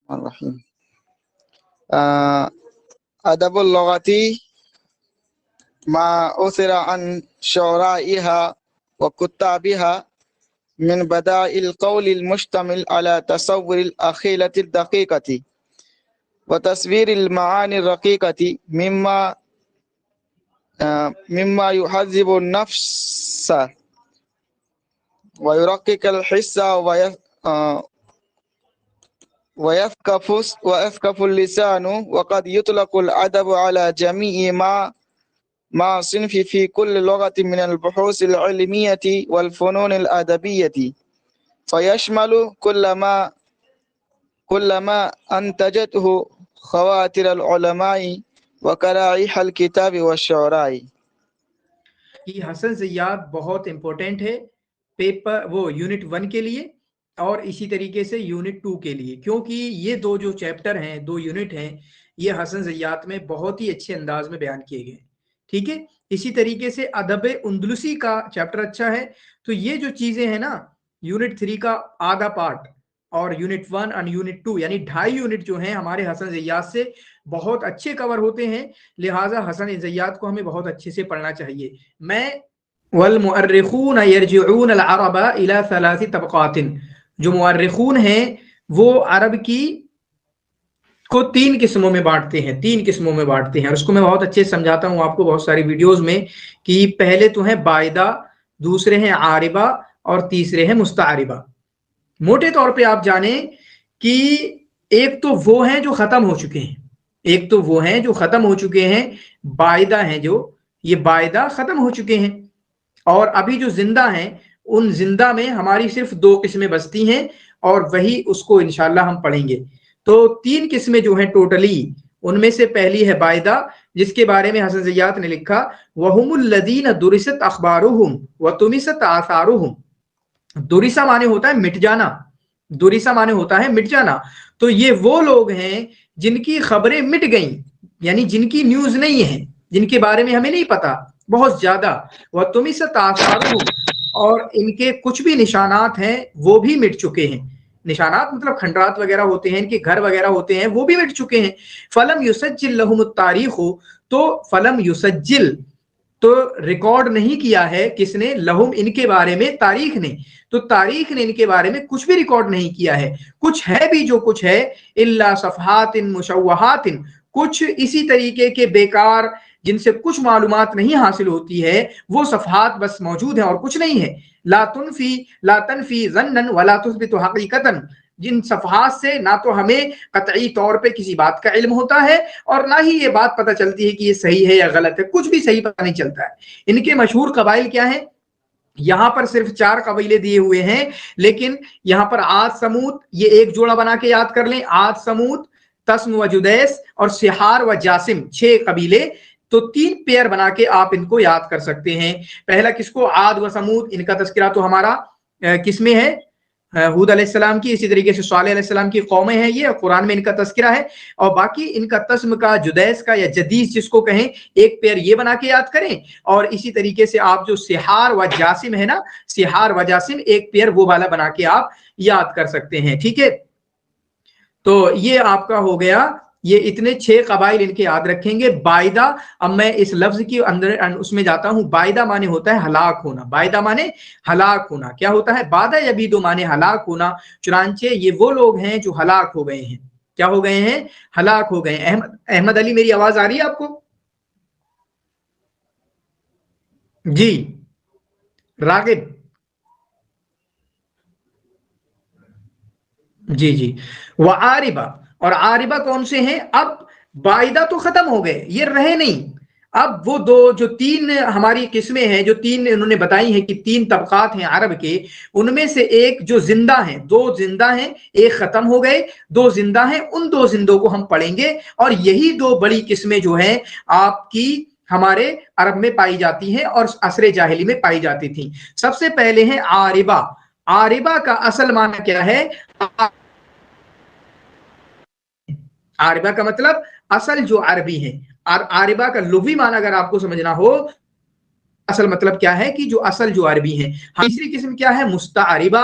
الرحیم ادب اللغتی ما اثر عن شعرائها وكتابها من بدائع القول المشتمل على تصور الأخيلة الدقيقة وتصوير المعاني الرقيقة مما يهذب النفس ويرقق الحس ويثقف اللسان. وقد يطلق الأدب على جميع ما صنف في كل لغة من البحوث العلمية والفنون الأدبية، فيشمل كل ما أنتجته خواتر العلماء وكرائح الكتاب والشعراء. یہ حسن زیات بہت امپورٹنٹ ہے پیپر وہ یونٹ 1 کے لیے اور اسی طریقے سے یونٹ 2 کے لیے، کیونکہ یہ دو جو چیپٹر ہیں، دو یونٹ ہیں، یہ حسن زیات میں بہت ہی اچھے انداز میں بیان کیے گئے ہیں. ٹھیک ہے. اسی طریقے سے ادب اندلسی کا چیپٹر اچھا ہے. تو یہ جو چیزیں ہیں نا، یونٹ 3 کا آدھا پارٹ اور یونٹ 1 اور یونٹ 2 یعنی 2.5 یونٹ جو ہیں ہمارے حسن زیات سے بہت اچھے کور ہوتے ہیں. لہٰذا حسن زیات کو ہمیں بہت اچھے سے پڑھنا چاہیے. میں والمؤرخون یرجعون العرب الى 3 طبقات، جو مؤرخون ہیں وہ عرب کی کو 3 قسموں میں بانٹتے ہیں، 3 قسموں میں بانٹتے ہیں. اور اس کو میں بہت اچھے سے سمجھاتا ہوں آپ کو بہت ساری ویڈیوز میں، کہ پہلے تو ہیں بائدہ، دوسرے ہیں عاربہ اور تیسرے ہیں مستعربہ. موٹے طور پہ آپ جانیں کہ ایک تو وہ ہیں جو ختم ہو چکے ہیں، ایک تو وہ ہیں جو ختم ہو چکے ہیں، بائدہ ہیں، جو یہ بائدہ ختم ہو چکے ہیں. اور ابھی جو زندہ ہیں، ان زندہ میں ہماری صرف 2 قسمیں بستی ہیں، اور وہی اس کو انشاءاللہ ہم پڑھیں گے. تو 3 قسمیں جو ہیں ٹوٹلی، ان میں سے پہلی ہے بائدہ، جس کے بارے میں حسن زیات نے لکھا وَهُمُ الَّذِينَ دُرِسَتْ أَخْبَارُهُمْ وَتُمِسَتْ آثَارُهُمْ. دُرِسَ مانے ہوتا ہے مٹ جانا، دُرِسَ مانے ہوتا ہے مٹ جانا. تو یہ وہ لوگ ہیں جن کی خبریں مٹ گئیں، یعنی جن کی نیوز نہیں ہے، جن کے بارے میں ہمیں نہیں پتا بہت زیادہ. وَتُمِسَتْ آثَارُهُمْ، اور ان کے کچھ بھی نشانات ہیں وہ بھی مٹ چکے ہیں. نشانات مطلب کھنڈرات وغیرہ ہوتے ہیں، ان کے گھر وغیرہ ہوتے ہیں، وہ بھی مٹ چکے ہیں. فلم یسجل لہم التاریخ، تو فلم یسجل تو ریکارڈ نہیں کیا ہے کس نے، لہم ان کے بارے میں، تاریخ نے. تو تاریخ نے ان کے بارے میں کچھ بھی ریکارڈ نہیں کیا ہے. کچھ ہے بھی جو کچھ ہے، الا صفحات مشوہات، کچھ اسی طریقے کے بیکار جن سے کچھ معلومات نہیں حاصل ہوتی ہے، وہ صفحات بس موجود ہیں اور کچھ نہیں ہے. لا تنفی ظنا ولا تثبت حقیقتا، جن صفحات سے نہ تو ہمیں قطعی طور پہ کسی بات کا علم ہوتا ہے، اور نہ ہی یہ بات پتہ چلتی ہے کہ یہ صحیح ہے یا غلط ہے، کچھ بھی صحیح پتہ نہیں چلتا ہے. ان کے مشہور قبائل کیا ہیں؟ یہاں پر صرف 4 قبیلے دیے ہوئے ہیں، لیکن یہاں پر عاد سمود، یہ ایک جوڑا بنا کے یاد کر لیں، عاد سمود، تسم و جدیس اور سحار و جاسم، 6 قبیلے. تو 3 پیئر بنا کے آپ ان کو یاد کر سکتے ہیں. پہلا کس کو؟ عاد و سمود. ان کا تذکرہ تو ہمارا کس میں ہے؟ ہود علیہ السلام کی، اسی طریقے سے صالح علیہ السلام کی قومیں ہیں یہ، قرآن میں ان کا تذکرہ ہے. اور باقی ان کا تسم کا، جدیس کا یا جدیس جس کو کہیں، ایک پیر یہ بنا کے یاد کریں. اور اسی طریقے سے آپ جو سحار و جاسم ہے نا، سحار و جاسم، ایک پیر وہ والا بنا کے آپ یاد کر سکتے ہیں. ٹھیک ہے. تو یہ آپ کا ہو گیا، یہ اتنے 6 قبائل ان کے یاد رکھیں گے. بائدہ، اب میں اس لفظ کی اندر اس میں جاتا ہوں. بائدہ مانے ہوتا ہے ہلاک ہونا، بائدہ مانے ہلاک ہونا. کیا ہوتا ہے؟ بادہ یبیدو مانے ہلاک ہونا. چنانچہ یہ وہ لوگ ہیں جو ہلاک ہو گئے ہیں. کیا ہو گئے ہیں؟ ہلاک ہو گئے ہیں. احمد علی، میری آواز آ رہی ہے آپ کو؟ جی راغب، جی. وعاربہ، اور عاربہ کون سے ہیں؟ اب بائدہ تو ختم ہو گئے، یہ رہے نہیں. اب وہ جو 3 ہماری قسمیں ہیں، جو 3 انہوں نے بتائی ہیں کہ 3 طبقات ہیں عرب کے، ان میں سے ایک جو زندہ ہیں، 2 زندہ ہیں، ایک ختم ہو گئے، 2 زندہ ہیں. ان 2 زندوں کو ہم پڑھیں گے. اور یہی 2 بڑی قسمیں جو ہیں آپ کی ہمارے عرب میں پائی جاتی ہیں اور عصر جاہلی میں پائی جاتی تھیں. سب سے پہلے ہیں عاربہ. عاربہ کا اصل معنی کیا ہے؟ عاربہ کا مطلب اصل جو عربی ہے. عاربہ کا لغوی معنی اگر آپ کو سمجھنا ہو، اصل مطلب کیا ہے کہ جو اصل جو عربی ہیں. تیسری قسم کیا ہے؟ مستعربہ.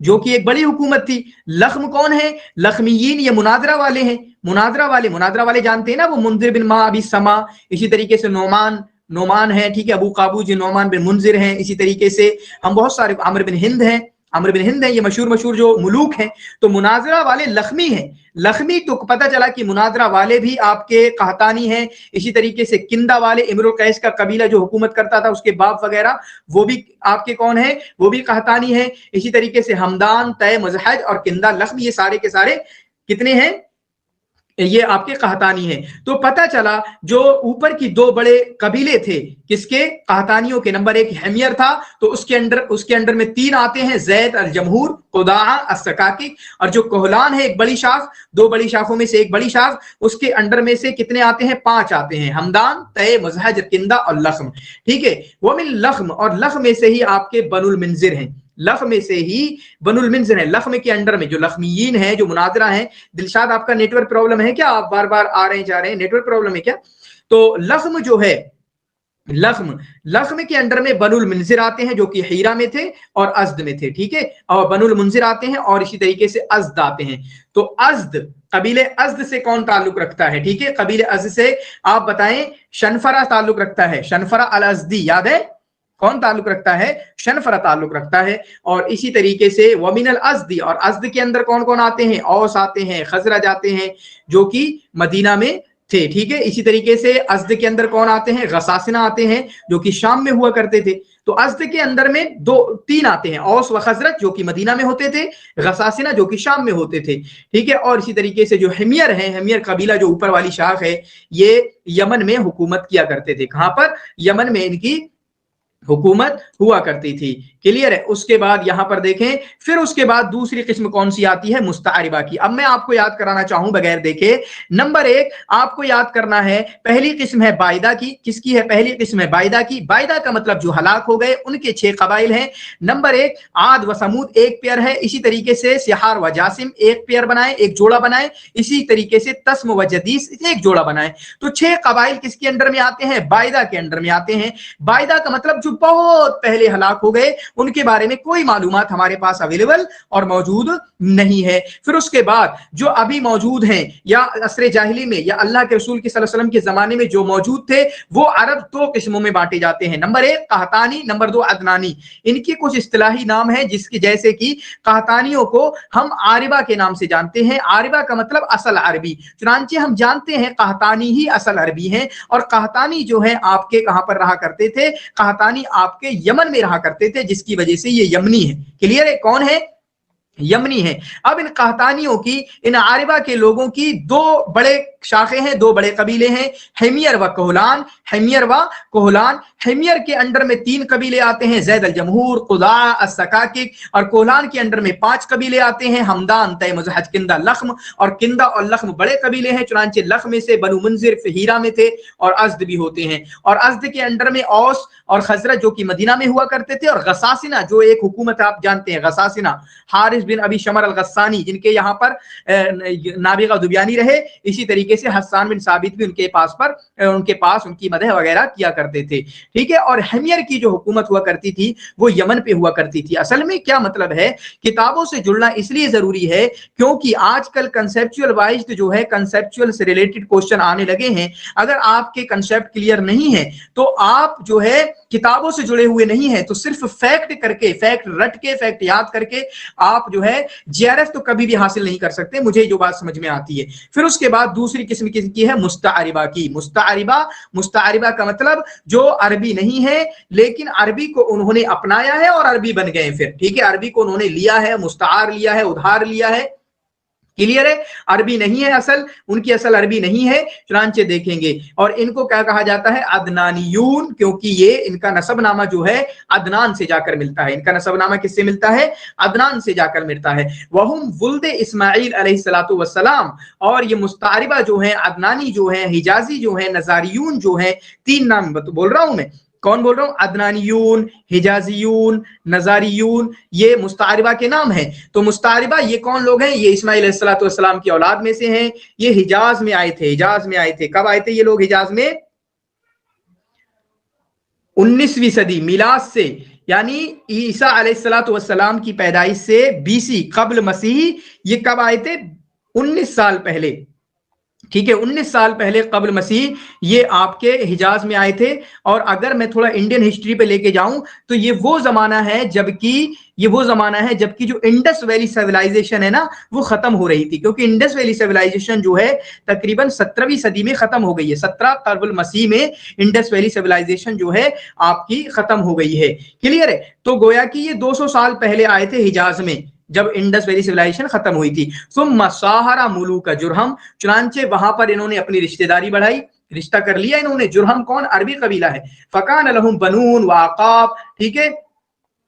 جو کہ ایک بڑی حکومت تھی. لخم کون ہے؟ لخمیین یہ مناظرہ والے ہیں. مناظرہ والے جانتے ہیں نا، وہ منذر بن ما ابی سما، اسی طریقے سے نعمان ہے، ٹھیک ہے، ابو قابوس نعمان بن منذر ہیں، اسی طریقے سے ہم بہت سارے، عمرو بن ہند ہیں، یہ مشہور جو ملوک ہیں. تو مناظرہ والے لخمی ہیں. لخمی تو پتہ چلا کہ مناظرہ والے بھی آپ کے قحطانی ہیں. اسی طریقے سے کندہ والے، امر القیس کا قبیلہ جو حکومت کرتا تھا، اس کے باپ وغیرہ وہ بھی آپ کے کون ہیں؟ وہ بھی قحطانی ہیں. اسی طریقے سے ہمدان، تے، مزحج اور کندہ، لخم، یہ سارے کے سارے کتنے ہیں؟ یہ آپ کے قحطانی ہیں. تو پتہ چلا جو اوپر کی دو بڑے قبیلے تھے کس کے؟ قحطانیوں کے. نمبر ایک حمیر تھا، تو اس کے اندر میں 3 آتے ہیں، زید، الجمہور، قداعہ، السکاکی. اور جو کہلان ہے ایک بڑی شاخ، 2 بڑی شاخوں میں سے ایک بڑی شاخ، اس کے اندر میں سے کتنے آتے ہیں؟ 5 آتے ہیں، ہمدان، تے، مزحج، کندہ اور لخم. ٹھیک ہے. ومن لخم، اور لخم میں سے ہی آپ کے بنو المنذر ہیں. لخم میں سے ہی بنو المنذر ہیں. لخم کے اندر میں جو لخمیین ہیں، جو مناظرہ ہیں. دلشاد آپ کا نیٹ ورک پرابلم ہے کیا؟ آپ بار بار آ رہے ہیں جا رہے ہیں، نیٹ ورک پرابلم ہے کیا؟ تو لخم جو ہے، لخم کے اندر میں بنو المنذر آتے ہیں جو کہ حیرہ میں تھے اور ازد میں تھے. ٹھیک ہے. اور بنو المنذر آتے ہیں اور اسی طریقے سے ازد آتے ہیں. تو ازد، قبیلے ازد سے کون تعلق رکھتا ہے؟ ٹھیک ہے. قبیلے ازد سے آپ بتائیں. شنفرہ تعلق رکھتا ہے. شنفرہ الازدی یاد ہے؟ کون تعلق رکھتا ہے؟ شنفرہ تعلق رکھتا ہے. اور اسی طریقے سے ومن الازدی، اور ازد کے اندر کون کون آتے ہیں؟ اوس آتے ہیں، خزرج آتے ہیں، جو کہ مدینہ میں تھے. ٹھیک ہے. اسی طریقے سے ازد کے اندر کون آتے ہیں؟ غساسنہ آتے ہیں، جو کہ شام میں ہوا کرتے تھے. تو ازد کے اندر میں 3 آتے ہیں، اوس و خزرج جو کہ مدینہ میں ہوتے تھے، غساسنہ جو کہ شام میں ہوتے تھے. ٹھیک ہے. اور اسی طریقے سے جو حمیر ہیں، حمیر قبیلہ جو اوپر والی شاخ ہے، یہ یمن میں حکومت کیا کرتے تھے. کہاں پر؟ یمن میں ان کی حکومت ہوا کرتی تھی. کلیئر ہے. اس کے بعد یہاں پر دیکھیں، پھر اس کے بعد دوسری قسم کون سی آتی ہے؟ مستعربہ کی. اب میں آپ کو یاد کرانا چاہوں بغیر دیکھے. نمبر 1 آپ کو یاد کرنا ہے، پہلی قسم ہے بائدہ کی. کس کی ہے پہلی قسم؟ ہے بائدہ کی. بائدہ کا مطلب جو ہلاک ہو گئے، ان کے 6 قبائل ہیں. نمبر 1 عاد و سمود، ایک پیئر ہے. اسی طریقے سے سحار و جاسم، ایک پیئر بنائے، ایک جوڑا بنائے. اسی طریقے سے تسم و جدیس، ایک جوڑا بنائے. تو 6 قبائل کس کے اندر میں آتے ہیں؟ بائدہ کے اندر میں آتے ہیں. بائدہ کا مطلب جو بہت پہلے ہلاک ہو گئے، ان کے بارے میں کوئی معلومات ہمارے پاس اویلیبل اور موجود نہیں ہے. پھر اس کے بعد جو ابھی موجود ہیں، یا عصر جاہلی میں یا اللہ کے رسول صلی اللہ علیہ وسلم کے زمانے میں جو موجود تھے، وہ عرب 2 قسموں میں بانٹے جاتے ہیں. Number 1 قحطانی، number 2 عدنانی. ان کے کچھ اصطلاحی نام ہیں، جس کی جیسے کہ قحطانیوں کو ہم عاربہ کے نام سے جانتے ہیں. عاربہ کا مطلب اصل عربی. چنانچہ ہم جانتے ہیں قحطانی ہی اصل عربی ہیں. اور قحطانی جو ہے آپ کے کہاں پر رہا کرتے تھے؟ قحطانی آپ کے یمن میں رہا کرتے تھے، جس کی وجہ سے یہ یمنی ہے. کلیئر ہے؟ کون ہے؟ یمنی ہے. اب ان قحطانیوں کی، ان عاربہ کے لوگوں کی 2 بڑے شاخیں ہیں، 2 بڑے قبیلے ہیں، حمیر و کہلان. حمیر و کہلان. حمیر کے اندر میں 3 قبیلے آتے ہیں، زید، الجمہور، قداعہ، السکاکک. اور کہلان کے اندر میں 5 قبیلے آتے ہیں، ہمدان، تے، مزحج، کندہ، لخم. اور کندہ اور لخم بڑے قبیلے ہیں. چنانچہ لخم میں سے بنو منذر فہیرہ میں تھے، اور ازد بھی ہوتے ہیں. اور ازد کے اندر میں اوس اور خزرج جو کہ مدینہ میں ہوا کرتے تھے. اور غساسنہ جو ایک حکومت آپ جانتے ہیں، غساسنہ، حارث بن ابی شمر الغسانی، جن کے یہاں پر نابغہ دبیانی رہے. اسی طریقے سے حسان بن ثابت بھی ان کے پاس ان کی مدح وغیرہ کیا کرتے تھے. ٹھیک ہے. اور حمیر کی جو حکومت ہوا کرتی تھی، وہ یمن پہ ہوا کرتی تھی. اصل میں کیا مطلب ہے؟ کتابوں سے جڑنا اس لیے ضروری ہے کیونکہ آج کل کنسیپچول وائز جو ہے، کنسیپچول سے ریلیٹڈ کوسچن آنے لگے ہیں. اگر آپ کے کنسیپٹ کلیئر نہیں ہے تو آپ جو ہے کتابوں سے جڑے ہوئے نہیں ہیں، تو صرف فیکٹ کر کے، فیکٹ رٹ کے، فیکٹ یاد کر کے آپ جو ہے GRF تو کبھی بھی حاصل نہیں کر سکتے. مجھے جو بات سمجھ میں آتی ہے. پھر اس کے بعد دوسری قسم کی ہے مستعربہ کی. مستعربہ کا مطلب جو عربی نہیں ہے لیکن عربی کو انہوں نے اپنایا ہے اور عربی بن گئے. پھر ٹھیک ہے، عربی کو انہوں نے لیا ہے، مستعار لیا ہے، ادھار لیا ہے. کلیئر ہے؟ عربی نہیں ہے اصل، ان کی اصل عربی نہیں ہے. چنانچہ دیکھیں گے. اور ان کو کیا کہا جاتا ہے؟ عدنانیون، کیونکہ یہ ان کا نسب نامہ جو ہے عدنان سے جا کر ملتا ہے. ان کا نسب نامہ کس سے ملتا ہے؟ عدنان سے جا کر ملتا ہے. وہم ولد اسماعیل علیہ الصلوۃ والسلام. اور یہ مستعربہ جو ہیں، عدنانی جو ہیں، حجازی جو ہیں، نزاریون جو ہیں، 3 نام بول رہا ہوں میں. کون بول رہا ہوں؟ عدنانیون، حجازیون، نزاریون، یہ مستعربہ کے نام ہیں. تو مستعربہ یہ کون لوگ ہیں؟ یہ اسماعیل علیہ الصلوۃ والسلام کی اولاد میں سے ہیں. یہ حجاز میں آئے تھے. کب آئے تھے یہ لوگ حجاز میں؟ 19ویں صدی میلاد سے یعنی عیسیٰ علیہ الصلوۃ والسلام کی پیدائش سے BC قبل مسیح یہ کب آئے تھے؟ 19 سال پہلے، ٹھیک ہے، 19 سال پہلے قبل مسیح یہ آپ کے حجاز میں آئے تھے. اور اگر میں تھوڑا انڈین ہسٹری پہ لے کے جاؤں تو یہ وہ زمانہ ہے جبکہ جو انڈس ویلی سیولائزیشن ہے نا وہ ختم ہو رہی تھی، کیونکہ انڈس ویلی سیولائزیشن جو ہے تقریباً 17ویں صدی میں ختم ہو گئی ہے. 17 قبل مسیح میں انڈس ویلی سیولائزیشن جو ہے آپ کی ختم ہو گئی ہے. کلیئر ہے؟ تو گویا کہ یہ 200 سال پہلے آئے تھے حجاز میں جب انڈس ویلی سیولائزیشن ختم ہوئی تھی. ثم صاہر ملوک جرہم، چنانچہ وہاں پر انہوں نے اپنی رشتہ داری بڑھائی، رشتہ کر لیا انہوں نے. جرہم کون؟ عربی قبیلہ ہے. فکان لہم بنون وعقاب، ٹھیک ہے،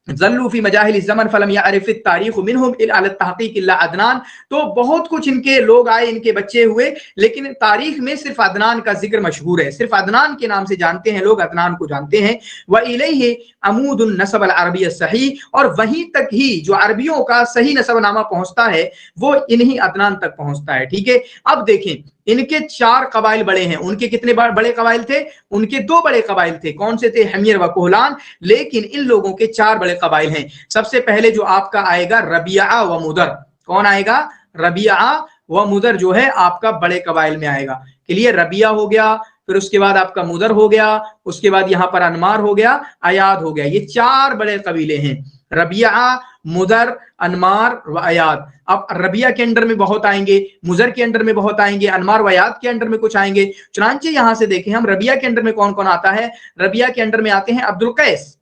ظلوا فی مجاہل الزمن فلم یعرف التاریخ منہم الا علی التحقیق الا عدنان. تو بہت کچھ ان کے لوگ آئے، ان کے بچے ہوئے، لیکن تاریخ میں صرف عدنان کا ذکر مشہور ہے، صرف عدنان کے نام سے جانتے ہیں لوگ، عدنان کو جانتے ہیں. وَإِلَيْهِ عمود النسب العربی الصحیح، اور وہیں تک ہی جو عربیوں کا صحیح نسب نامہ پہنچتا ہے وہ انہی عدنان تک پہنچتا ہے. ٹھیک ہے، اب دیکھیں ان کے 4 قبائل بڑے ہیں. ان کے کتنے بڑے قبائل تھے؟ ان کے 2 بڑے قبائل تھے. کون سے تھے؟ حمیر و کوہلان. لیکن ان لوگوں کے 4 بڑے قبائل ہیں. سب سے پہلے جو آپ کا آئے گا ربیعہ و مدر. کون آئے گا؟ ربیعہ و مدر جو ہے آپ کا بڑے قبائل میں آئے گا. کلیئر؟ ربیعہ ہو گیا، پھر اس کے بعد آپ کا مدر ہو گیا، اس کے بعد یہاں پر انمار ہو گیا، ایاد ہو گیا. یہ 4 بڑے قبیلے ہیں، ربیعہ، مدر، انمار و ایاد. اب ربیعہ کے انڈر میں بہت آئیں گے، مدر کے انڈر میں بہت آئیں گے، انمار و ایاد کے انڈر میں کچھ آئیں گے. چنانچہ یہاں سے دیکھیں ہم ربیعہ کے انڈر میں کون کون آتا ہے. ربیعہ کے انڈر میں آتے ہیں عبد القیس.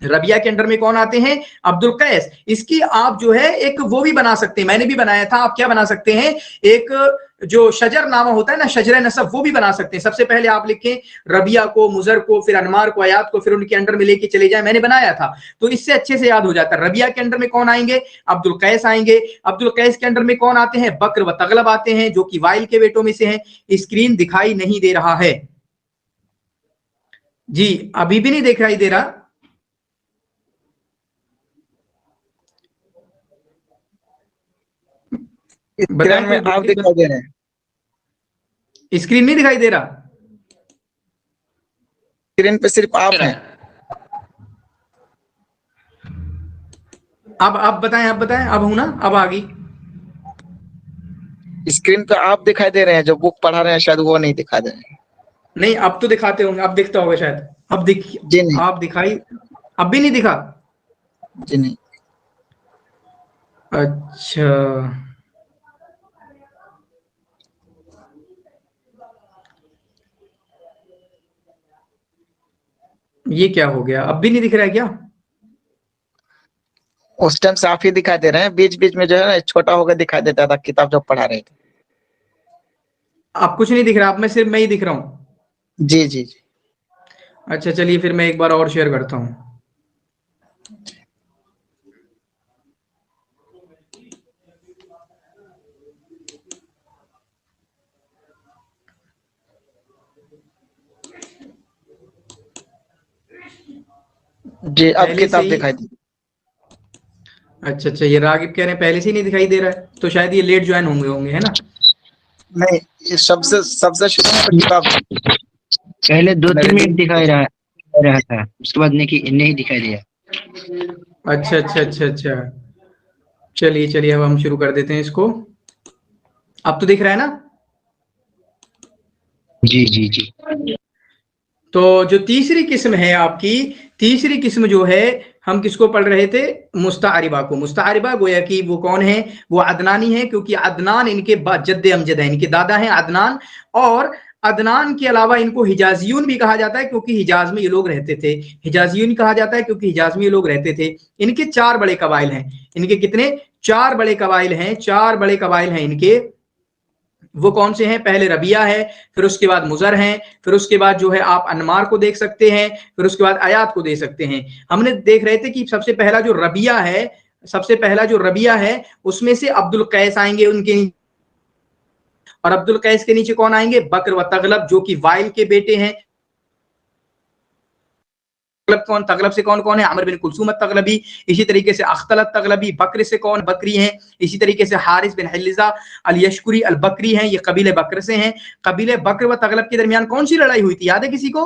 ربیعہ کے انڈر میں کون آتے ہیں؟ عبد القیس. اس کی آپ جو ہے ایک وہ بھی بنا سکتے ہیں، میں نے بھی بنایا تھا. آپ کیا بنا سکتے ہیں؟ ایک جو شجر نامہ ہوتا ہے نا، شجر نسب، وہ بھی بنا سکتے ہیں. سب سے پہلے آپ لکھیں ربیعہ کو، مزر کو، پھر انمار کو، ایاد کو، پھر ان کے انڈر میں لے کے چلے جائیں. میں نے بنایا تھا تو اس سے اچھے سے یاد ہو جاتا ہے. ربیعہ کے انڈر میں کون آئیں گے؟ عبد القیس آئیں گے. عبد القیس کے انڈر میں کون آتے ہیں؟ بکر و تغلب آتے ہیں، جو کہ وائل کے بیٹوں میں سے ہیں. اسکرین دکھائی نہیں دے رہا ہے جی؟ ابھی بھی نہیں دکھائی دے رہا؟ اسکرین میں آپ دکھائی دے رہے ہیں؟ اسکرین نہیں دکھائی دے رہا؟ اسکرین پہ صرف آپ ہیں. اب بتائیں اب ہوں نا؟ اب آ گئی اسکرین پہ آپ دکھائی دے رہے ہیں، جو بک پڑھا رہے ہیں شاید وہ نہیں دکھا دے رہے ہیں. نہیں، اب تو دکھاتے ہوں گے، اب دکھتا ہوگا شاید. اب جی نہیں، آپ دکھائی، اب بھی نہیں دکھا؟ جی نہیں. اچھا، یہ کیا ہو گیا؟ اب بھی نہیں دکھ رہا ہے کیا؟ اس ٹائم سے آپ ہی دکھائی دے رہے ہیں، بیچ بیچ میں جو ہے نا چھوٹا ہو کے دکھائی دیتا تھا کتاب جو پڑھا رہے تھے. اب کچھ نہیں دکھ رہا؟ اب میں صرف میں ہی دکھ رہا ہوں. جی جی جی. اچھا چلیے پھر میں ایک بار اور شیئر کرتا ہوں. جی اب کتاب دکھائی دی. اچھا، یہ راغب کہہ رہے ہیں پہلے سے ہی نہیں دکھائی دے رہا ہے، تو شاید یہ لیٹ جوائن ہوں گے ہے نا؟ نہیں، یہ سب سے شروع میں کتاب پہلے 2-3 منٹ دکھائی رہا تھا، اس کے بعد نہیں دکھائی دیا. اچھا. چلیے اب ہم شروع کر دیتے ہیں اس کو. اب تو دکھ رہا ہے نا؟ جی. تو جو تیسری قسم ہے آپ کی، تیسری قسم جو ہے ہم کس کو پڑھ رہے تھے؟ مستعربہ کو. مستعربہ گویا کہ وہ کون ہے؟ وہ عدنانی ہے، کیونکہ عدنان ان کے جد امجد ہیں، ان کے دادا ہیں عدنان. اور عدنان کے علاوہ ان کو حجازیون بھی کہا جاتا ہے، کیونکہ حجاز میں یہ لوگ رہتے تھے. حجازیون کہا جاتا ہے کیونکہ حجاز میں یہ لوگ رہتے تھے. ان کے 4 بڑے قبائل ہیں. ان کے کتنے؟ 4 بڑے قبائل ہیں. 4 بڑے قبائل ہیں ان کے. وہ کون سے ہیں؟ پہلے ربیعہ ہے، پھر اس کے بعد مزر ہیں، پھر اس کے بعد جو ہے آپ انمار کو دیکھ سکتے ہیں، پھر اس کے بعد ایاد کو دیکھ سکتے ہیں. ہم نے دیکھ رہے تھے کہ سب سے پہلا جو ربیعہ ہے اس میں سے عبد القیس آئیں گے ان کے، اور عبد القیس کے نیچے کون آئیں گے؟ بکر و تغلب، جو کہ وائل کے بیٹے ہیں. تغلب سے کون ہے؟ عمر بن کلثوم التغلبی. اسی طریقے سے اختل التغلبی. بکر سے کون؟ بکری ہیں. اسی طریقے سے حارث بن حلزہ الیشکری البکری ہیں، یہ قبیلہ بکر سے ہیں. قبیلہ بکر و تغلب کے درمیان کون سی لڑائی ہوئی تھی؟ یاد ہے کسی کو؟